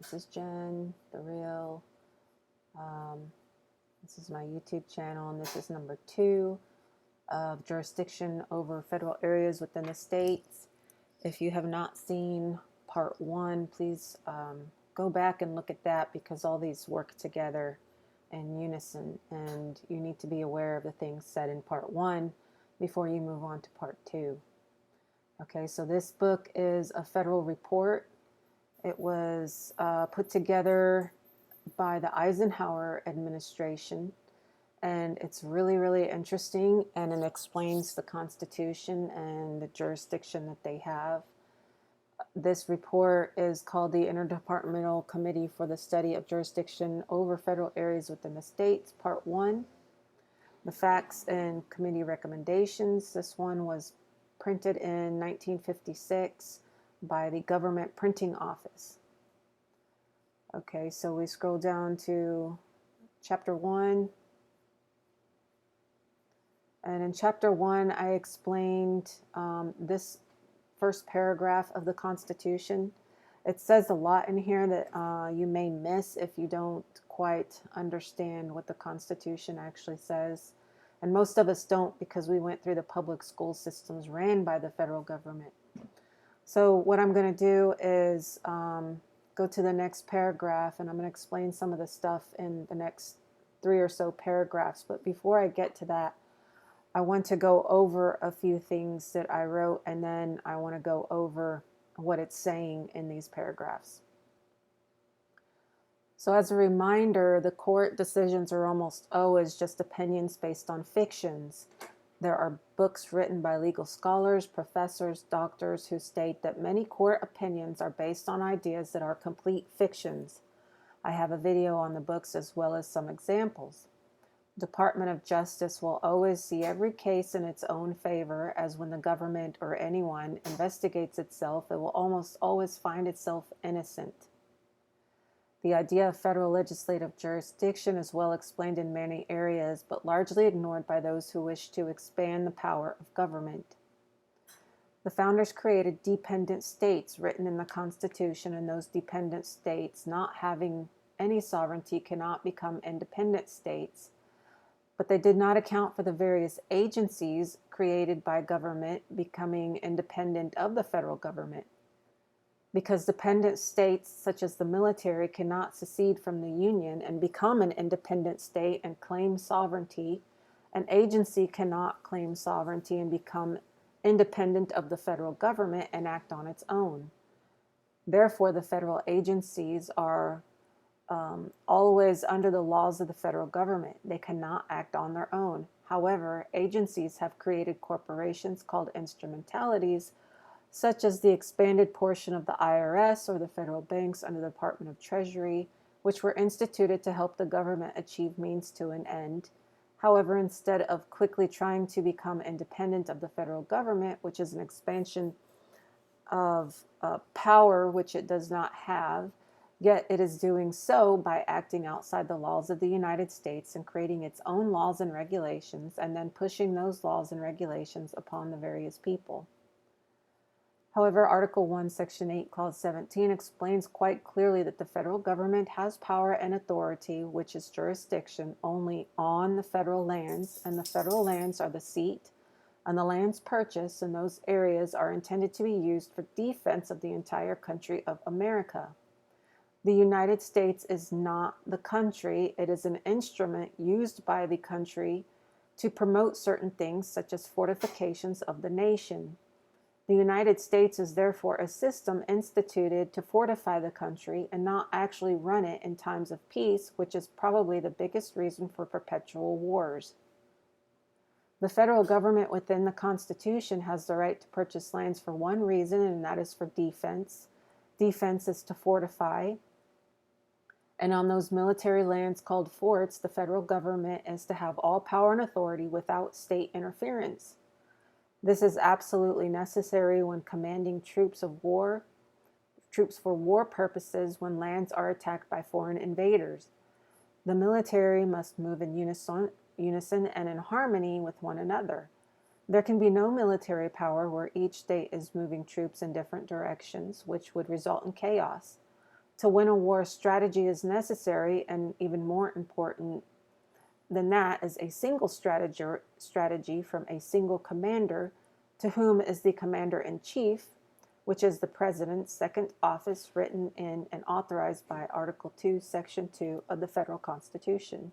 This is Jen, The Real. This is my YouTube channel, and this is number 2 of jurisdiction over federal areas within the states. If you have not seen part 1, please go back and look at that, because all these work together in unison, and you need to be aware of the things said in part 1 before you move on to part 2. Okay, so this book is a federal report. It was put together by the Eisenhower administration, and it's really, really interesting, and it explains the Constitution and the jurisdiction that they have. This report is called the Interdepartmental Committee for the Study of Jurisdiction over Federal Areas Within the States, Part 1. The facts and committee recommendations. This one was printed in 1956 by the Government Printing Office. Okay, so we scroll down to Chapter 1. And in Chapter 1, I explained this first paragraph of the Constitution. It says a lot in here that you may miss if you don't quite understand what the Constitution actually says. And most of us don't, because we went through the public school systems ran by the federal government. So what I'm going to do is go to the next paragraph, and I'm going to explain some of the stuff in the next 3 or so paragraphs. But before I get to that, I want to go over a few things that I wrote, and then I want to go over what it's saying in these paragraphs. So as a reminder, the court decisions are almost always just opinions based on fictions. There are books written by legal scholars, professors, doctors who state that many court opinions are based on ideas that are complete fictions. I have a video on the books as well as some examples. Department of Justice will always see every case in its own favor, as when the government or anyone investigates itself, it will almost always find itself innocent. The idea of federal legislative jurisdiction is well explained in many areas, but largely ignored by those who wish to expand the power of government. The founders created dependent states written in the Constitution, and those dependent states, not having any sovereignty, cannot become independent states. But they did not account for the various agencies created by government becoming independent of the federal government. Because dependent states, such as the military, cannot secede from the Union and become an independent state and claim sovereignty, an agency cannot claim sovereignty and become independent of the federal government and act on its own. Therefore, the federal agencies are always under the laws of the federal government. They cannot act on their own. However, agencies have created corporations called instrumentalities, such as the expanded portion of the IRS or the federal banks under the Department of Treasury, which were instituted to help the government achieve means to an end. However, instead of quickly trying to become independent of the federal government, which is an expansion of power which it does not have, yet it is doing so by acting outside the laws of the United States and creating its own laws and regulations, and then pushing those laws and regulations upon the various people. However, Article 1, Section 8, Clause 17 explains quite clearly that the federal government has power and authority, which is jurisdiction, only on the federal lands, and the federal lands are the seat, and the lands purchased in those areas are intended to be used for defense of the entire country of America. The United States is not the country. It is an instrument used by the country to promote certain things, such as fortifications of the nation. The United States is therefore a system instituted to fortify the country and not actually run it in times of peace, which is probably the biggest reason for perpetual wars. The federal government within the Constitution has the right to purchase lands for one reason, and that is for defense. Defense is to fortify. And on those military lands called forts, the federal government is to have all power and authority without state interference. This is absolutely necessary when commanding troops for war purposes when lands are attacked by foreign invaders. The military must move in unison and in harmony with one another. There can be no military power where each state is moving troops in different directions, which would result in chaos. To win a war, strategy is necessary, and even more important than that is a single strategy from a single commander, to whom is the commander-in-chief, which is the president's second office, written in and authorized by Article 2, Section 2 of the Federal Constitution.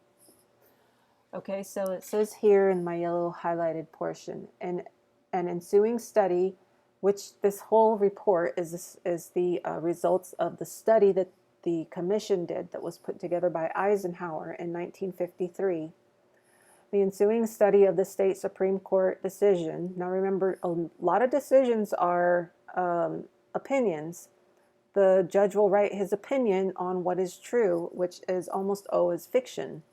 Okay, so it says here in my yellow highlighted portion, an ensuing study, which this whole report is the results of the study that the commission did that was put together by Eisenhower in 1953. The ensuing study of the state Supreme Court decision. Now remember, a lot of decisions are opinions. The judge will write his opinion on what is true, which is almost always fiction.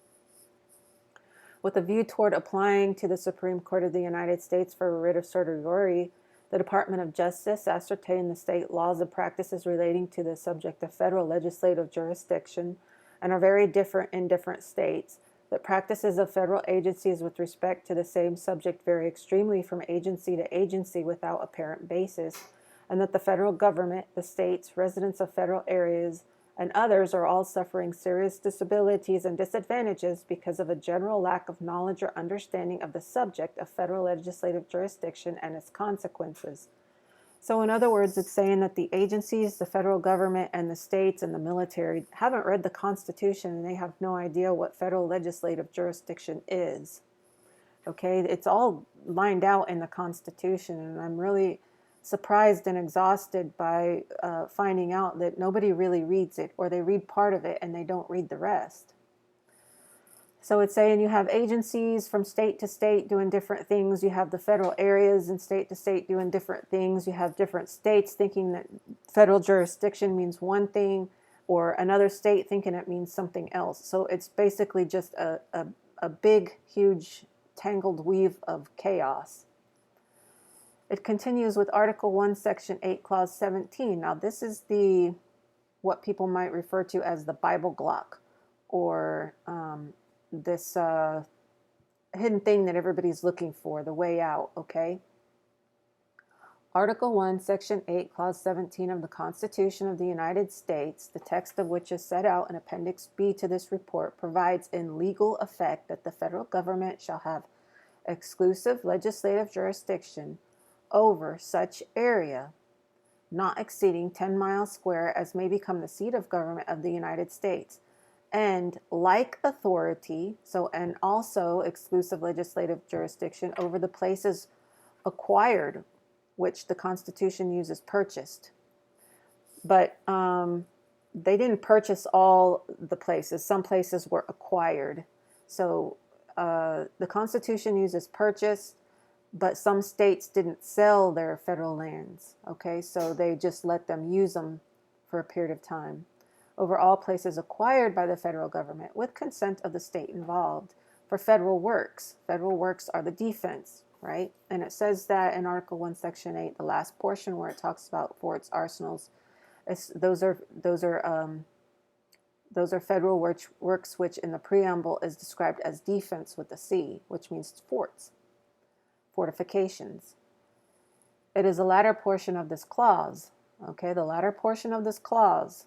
With a view toward applying to the Supreme Court of the United States for a writ of certiorari, the Department of Justice ascertained the state laws and practices relating to the subject of federal legislative jurisdiction and are very different in different states, that practices of federal agencies with respect to the same subject vary extremely from agency to agency without apparent basis, and that the federal government, the states, residents of federal areas, and others are all suffering serious disabilities and disadvantages because of a general lack of knowledge or understanding of the subject of federal legislative jurisdiction and its consequences. So in other words, it's saying that the agencies, the federal government, and the states and the military haven't read the Constitution, and they have no idea what federal legislative jurisdiction is. Okay, it's all lined out in the Constitution, and I'm really surprised and exhausted by finding out that nobody really reads it, or they read part of it and they don't read the rest. So it's saying you have agencies from state to state doing different things. You have the federal areas and state to state doing different things. You have different states thinking that federal jurisdiction means one thing, or another state thinking it means something else. So it's basically just a big, huge, tangled weave of chaos. It continues with Article 1, Section 8, Clause 17. Now this is what people might refer to as the Bible Glock, or this hidden thing that everybody's looking for, the way out, okay? Article 1, Section 8, Clause 17 of the Constitution of the United States, the text of which is set out in Appendix B to this report, provides in legal effect that the federal government shall have exclusive legislative jurisdiction over such area not exceeding 10 miles square as may become the seat of government of the United States, and like authority, and also exclusive legislative jurisdiction over the places acquired, which the Constitution uses purchased. But they didn't purchase all the places. Some places were acquired. So the Constitution uses purchase, but some states didn't sell their federal lands, okay? So they just let them use them for a period of time over all places acquired by the federal government with consent of the state involved for federal works. Federal works are the defense, right? And it says that in Article 1, Section 8, the last portion where it talks about forts, arsenals, those are federal works, which in the preamble is described as defense with a C, which means forts. Fortifications. It is the latter portion of this clause, okay, the latter portion of this clause,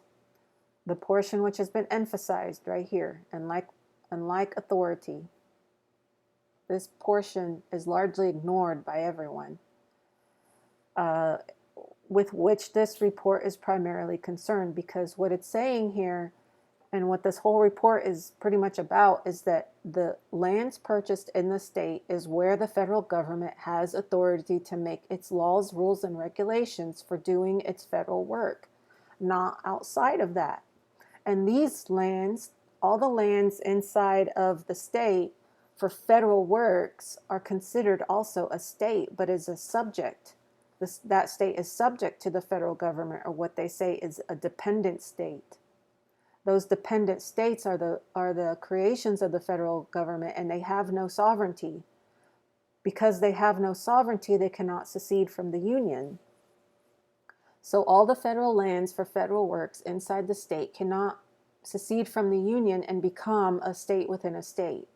the portion which has been emphasized right here, and like authority. This portion is largely ignored by everyone, with which this report is primarily concerned, because what it's saying here and what this whole report is pretty much about is that the lands purchased in the state is where the federal government has authority to make its laws, rules, and regulations for doing its federal work, not outside of that. And these lands, all the lands inside of the state for federal works are considered also a state, but is a subject. That state is subject to the federal government, or what they say is a dependent state. Those dependent states are the creations of the federal government, and they have no sovereignty. Because they have no sovereignty, they cannot secede from the Union. So all the federal lands for federal works inside the state cannot secede from the Union and become a state within a state.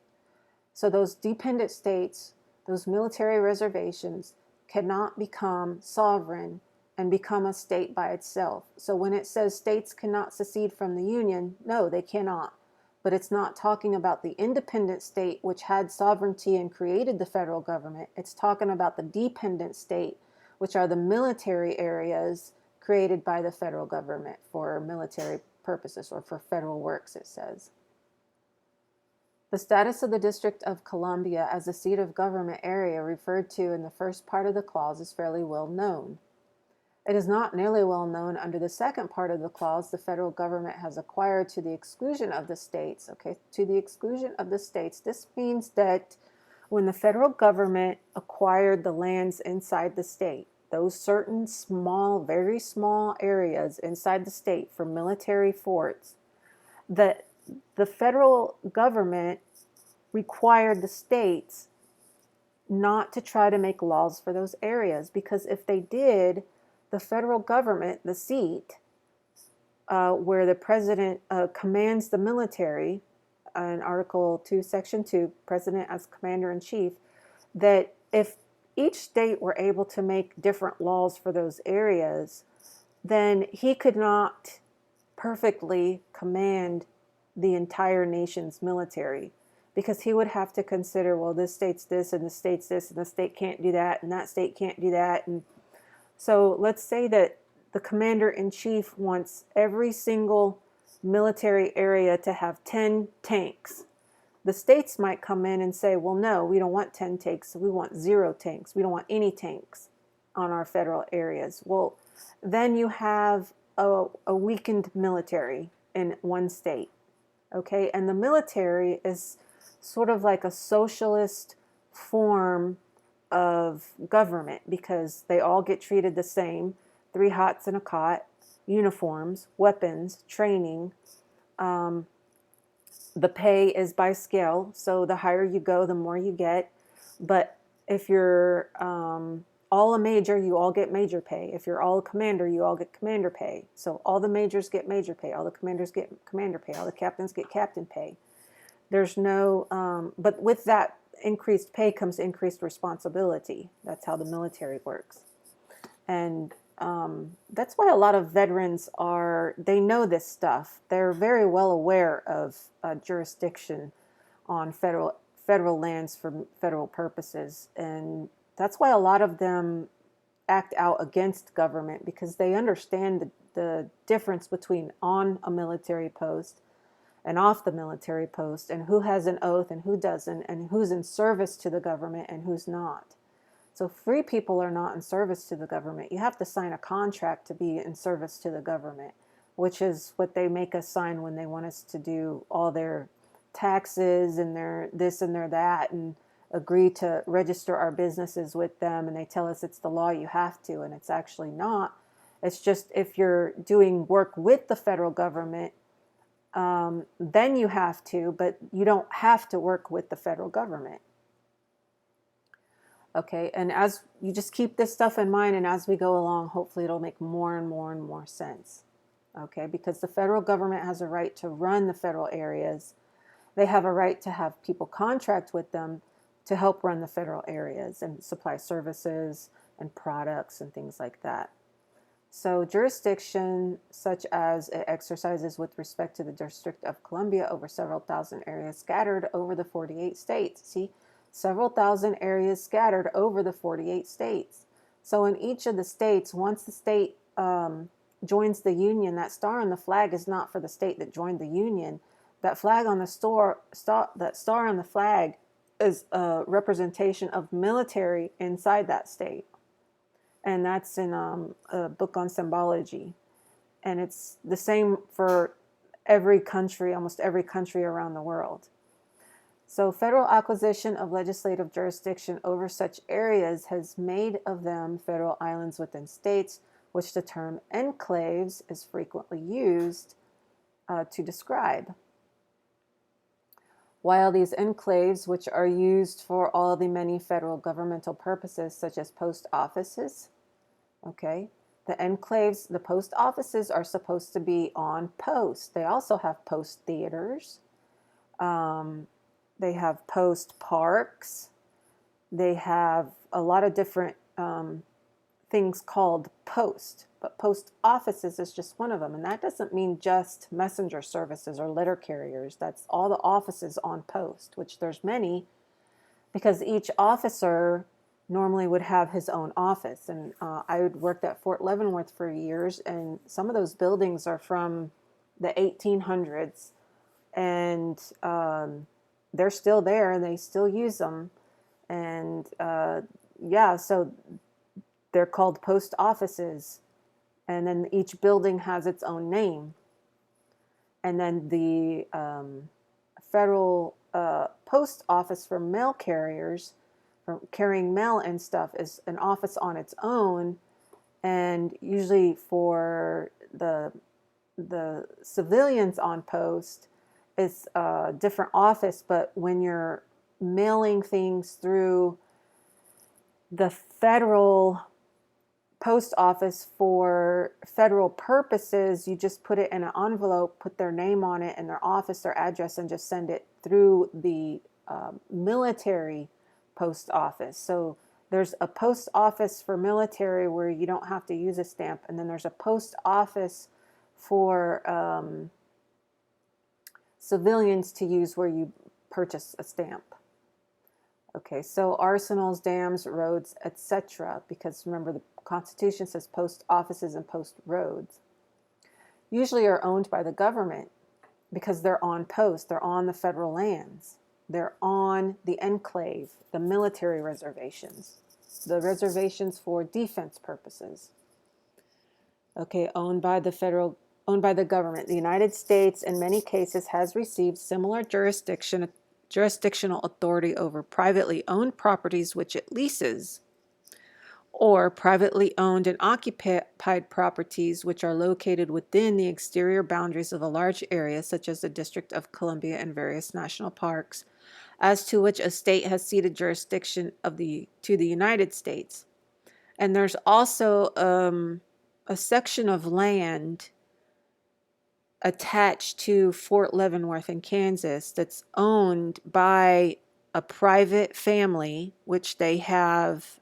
So those dependent states, those military reservations, cannot become sovereign and become a state by itself. So when it says states cannot secede from the Union, no, they cannot. But it's not talking about the independent state, which had sovereignty and created the federal government. It's talking about the dependent state, which are the military areas created by the federal government for military purposes or for federal works, it says. The status of the District of Columbia as a seat of government area referred to in the first part of the clause is fairly well known. It is not nearly well known under the second part of the clause the federal government has acquired to the exclusion of the states. Okay, to the exclusion of the states. This means that when the federal government acquired the lands inside the state, those certain small, very small areas inside the state for military forts, that the federal government required the states not to try to make laws for those areas, because if they did, the federal government, the seat, where the president commands the military, in Article 2, Section 2, president as commander-in-chief, that if each state were able to make different laws for those areas, then he could not perfectly command the entire nation's military, because he would have to consider, well, this state's this, and this state's this, and this state can't do that, and that state can't do that. And so let's say that the commander-in-chief wants every single military area to have 10 tanks. The states might come in and say, well, no, we don't want 10 tanks. We want 0 tanks. We don't want any tanks on our federal areas. Well, then you have a weakened military in one state. Okay, and the military is sort of like a socialist form of government, because they all get treated the same: 3 hots and a cot, uniforms, weapons, training. The pay is by scale, so the higher you go, the more you get. But if you're all a major, you all get major pay. If you're all a commander, you all get commander pay. So all the majors get major pay, all the commanders get commander pay, all the captains get captain pay. There's no, but with that increased pay comes increased responsibility. That's how the military works. And that's why a lot of veterans they know this stuff. They're very well aware of jurisdiction on federal lands for federal purposes. And that's why a lot of them act out against government, because they understand the difference between on a military post and off the military post, and who has an oath and who doesn't, and who's in service to the government and who's not. So free people are not in service to the government. You have to sign a contract to be in service to the government, which is what they make us sign when they want us to do all their taxes and their this and their that, and agree to register our businesses with them. And they tell us it's the law, you have to, and it's actually not. It's just if you're doing work with the federal government, then you have to, but you don't have to work with the federal government. Okay, and as you just keep this stuff in mind, and as we go along, hopefully it'll make more and more and more sense. Okay, because the federal government has a right to run the federal areas. They have a right to have people contract with them to help run the federal areas and supply services and products and things like that. So jurisdiction, such as it exercises with respect to the District of Columbia over several thousand areas scattered over the 48 states. See, several thousand areas scattered over the 48 states. So in each of the states, once the state joins the union, that star on the flag is not for the state that joined the union. That flag on the that star on the flag is a representation of military inside that state. And that's in a book on symbology. And it's the same for every country, almost every country around the world. So federal acquisition of legislative jurisdiction over such areas has made of them federal islands within states, which the term enclaves is frequently used to describe. While these enclaves, which are used for all the many federal governmental purposes, such as post offices, okay, the enclaves, the post offices are supposed to be on post. They also have post theaters. They have post parks. They have a lot of different things called post, but post offices is just one of them. And that doesn't mean just messenger services or letter carriers. That's all the offices on post, which there's many, because each officer normally would have his own office. And I had worked at Fort Leavenworth for years, and some of those buildings are from the 1800s, and they're still there, and they still use them. And yeah, so they're called post offices, and then each building has its own name. And then the federal post office for mail carriers, for carrying mail and stuff, is an office on its own. And usually for the civilians on post, it's a different office. But when you're mailing things through the federal post office for federal purposes, you just put it in an envelope, put their name on it and their office, their address, and just send it through the military post office. So there's a post office for military where you don't have to use a stamp, and then there's a post office for civilians to use where you purchase a stamp. Okay, so arsenals, dams, roads, etc. Because remember, the Constitution says post offices and post roads usually are owned by the government because they're on post. They're on the federal lands. They're on the enclave, the military reservations, the reservations for defense purposes. Okay, owned by the government. The United States, in many cases, has received similar jurisdictional authority over privately owned properties which it leases, or privately owned and occupied properties which are located within the exterior boundaries of a large area, such as the District of Columbia and various national parks, as to which a state has ceded jurisdiction to the United States. And there's also a section of land attached to Fort Leavenworth in Kansas that's owned by a private family, which they have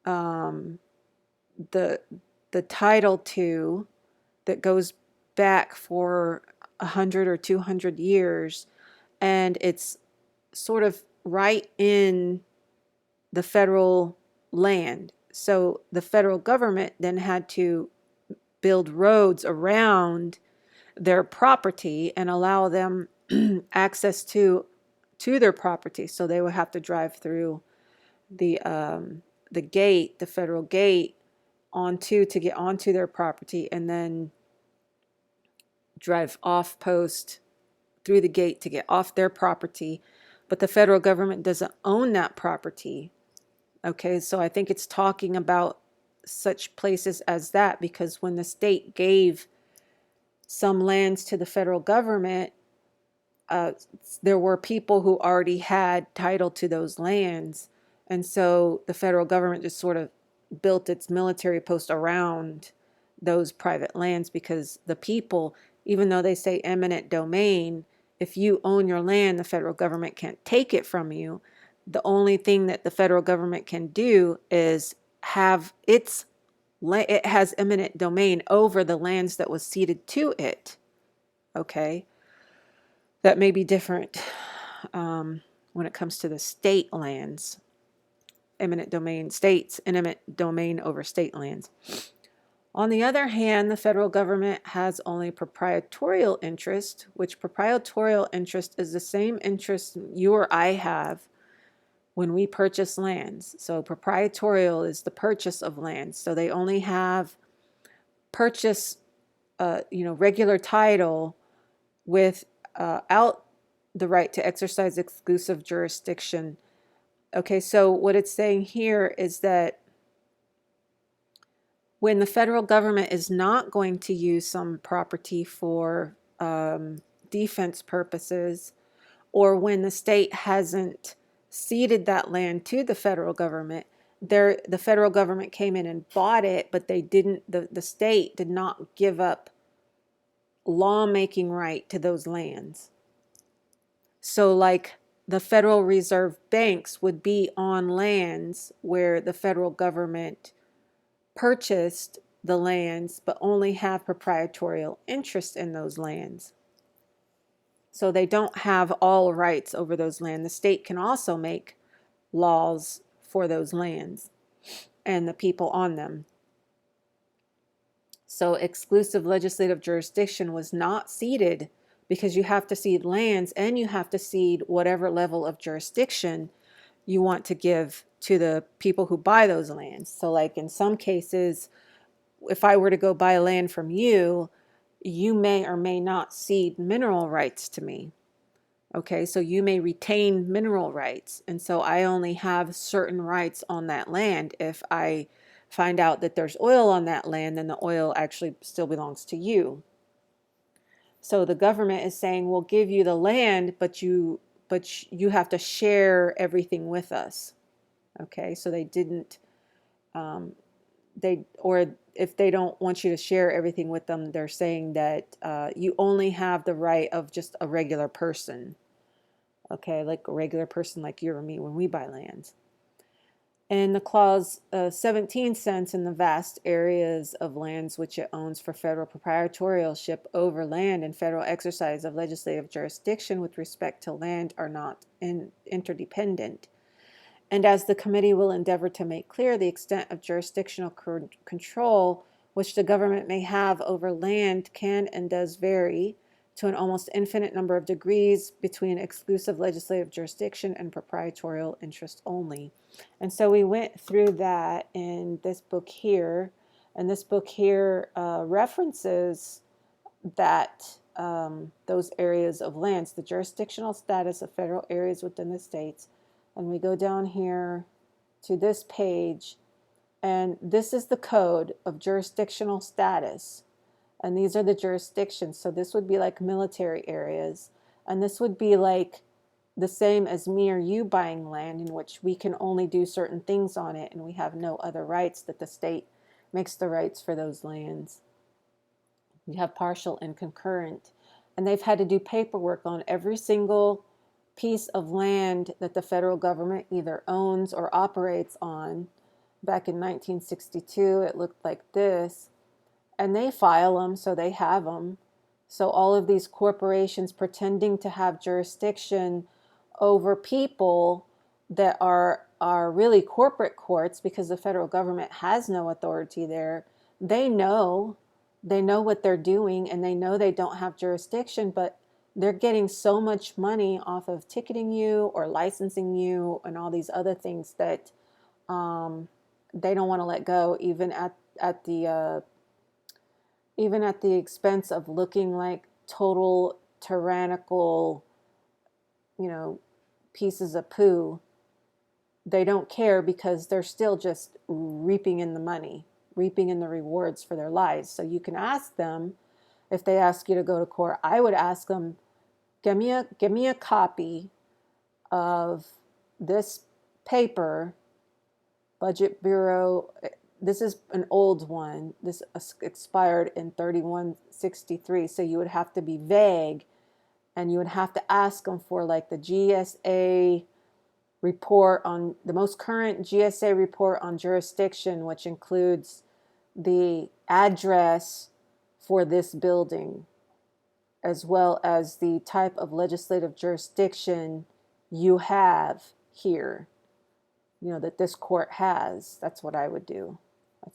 the title to, that goes back for 100 or 200 years, and it's sort of right in the federal land. So the federal government then had to build roads around their property and allow them access to their property. So they would have to drive through the gate, the federal gate, to get onto their property, and then drive off post through the gate to get off their property. But the federal government doesn't own that property. Okay, so I think it's talking about such places as that, because when the state gave some lands to the federal government, there were people who already had title to those lands. And so the federal government just sort of built its military post around those private lands, because the people, even though they say eminent domain, if you own your land, the federal government can't take it from you. The only thing that the federal government can do is it has eminent domain over the lands that was ceded to it. Okay, that may be different when it comes to the state lands. Eminent domain, states, eminent domain over state lands. On the other hand, the federal government has only proprietorial interest, which proprietorial interest is the same interest you or I have when we purchase lands. So proprietorial is the purchase of lands. So they only have purchase, regular title without the right to exercise exclusive jurisdiction. Okay, so what it's saying here is that when the federal government is not going to use some property for defense purposes, or when the state hasn't ceded that land to the federal government, the federal government came in and bought it, but they didn't. The state did not give up lawmaking right to those lands. So, like, the Federal Reserve banks would be on lands where the federal government purchased the lands but only have proprietorial interest in those lands. So they don't have all rights over those lands. The state can also make laws for those lands and the people on them. So exclusive legislative jurisdiction was not ceded, because you have to cede lands and you have to cede whatever level of jurisdiction you want to give to the people who buy those lands. So like in some cases, if I were to go buy land from you, you may or may not cede mineral rights to me. Okay, so you may retain mineral rights. And so I only have certain rights on that land. If I find out that there's oil on that land, then the oil actually still belongs to you. So the government is saying, we'll give you the land, but you have to share everything with us. Okay, so they didn't, or if they don't want you to share everything with them, they're saying that you only have the right of just a regular person. Okay, like a regular person like you or me when we buy lands. And the clause 17 cents in the vast areas of lands which it owns for federal proprietorship over land and federal exercise of legislative jurisdiction with respect to land are not interdependent. And as the committee will endeavor to make clear, the extent of jurisdictional control which the government may have over land can and does vary to an almost infinite number of degrees between exclusive legislative jurisdiction and proprietorial interest only. And so we went through that in this book here, and this book here references that those areas of lands, the jurisdictional status of federal areas within the states. And we go down here to this page, and this is the code of jurisdictional status. And these are the jurisdictions. So this would be like military areas. And this would be like the same as me or you buying land, in which we can only do certain things on it and we have no other rights, that the state makes the rights for those lands. You have partial and concurrent. And they've had to do paperwork on every single piece of land that the federal government either owns or operates on. Back in 1962, it looked like this. And they file them, so they have them. So all of these corporations pretending to have jurisdiction over people that are really corporate courts, because the federal government has no authority there. They know what they're doing, and they know they don't have jurisdiction, but they're getting so much money off of ticketing you or licensing you and all these other things that they don't want to let go, even at the expense of looking like total tyrannical, pieces of poo. They don't care, because they're still just reaping in the money, reaping in the rewards for their lives. So you can ask them, if they ask you to go to court, I would ask them, give me a copy of this paper, Budget Bureau. This is an old one. This expired in 3163. So you would have to be vague, and you would have to ask them for like the GSA report on the most current GSA report on jurisdiction, which includes the address for this building, as well as the type of legislative jurisdiction you have here, that this court has. That's what I would do. I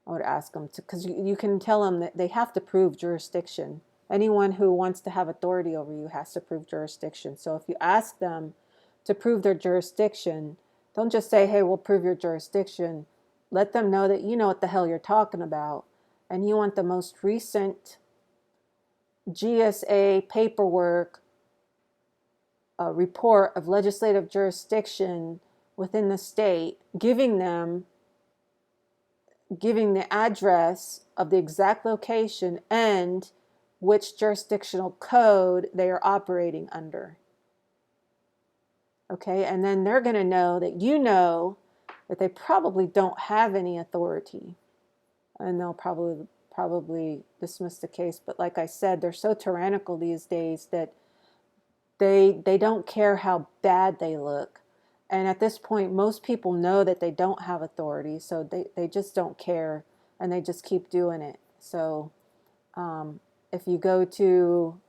would ask them to, because you can tell them that they have to prove jurisdiction. Anyone who wants to have authority over you has to prove jurisdiction. So if you ask them to prove their jurisdiction, don't just say, hey, we'll prove your jurisdiction. Let them know that you know what the hell you're talking about, and you want the most recent GSA paperwork, report of legislative jurisdiction within the state, giving the address of the exact location and which jurisdictional code they are operating under. Okay, and then they're going to know that they probably don't have any authority, and they'll probably dismiss the case. But like I said, they're so tyrannical these days that they don't care how bad they look. And at this point, most people know that they don't have authority, so they just don't care, and they just keep doing it. So if you go to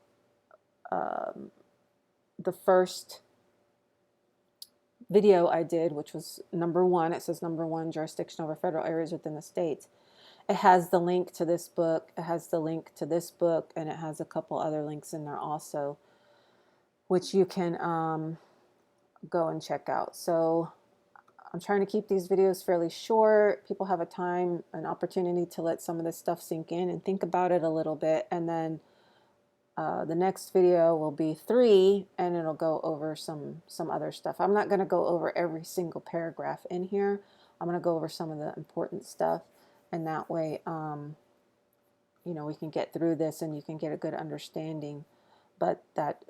the first video I did, which was number 1, it says number 1, jurisdiction over federal areas within the states. It has the link to this book, it has the link to this book, and it has a couple other links in there also, which you can go and check out. So I'm trying to keep these videos fairly short. People have an opportunity to let some of this stuff sink in and think about it a little bit. And then the next video will be 3, and it'll go over some other stuff. I'm not going to go over every single paragraph in here. I'm going to go over some of the important stuff, and that way, you know, we can get through this and you can get a good understanding. But that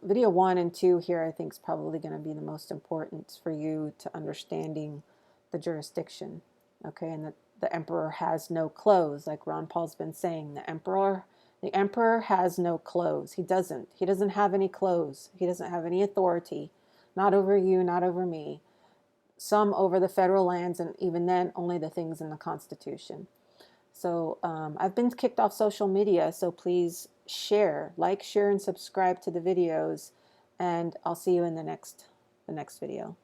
video 1 and 2 here, I think, is probably going to be the most important for you to understanding the jurisdiction. Okay, and the emperor has no clothes, like Ron Paul's been saying. The emperor has no clothes. He doesn't have any clothes. He doesn't have any authority, not over you, not over me. Some over the federal lands, and even then, only the things in the Constitution. So I've been kicked off social media, so please like, share, and subscribe to the videos, and I'll see you in the next video.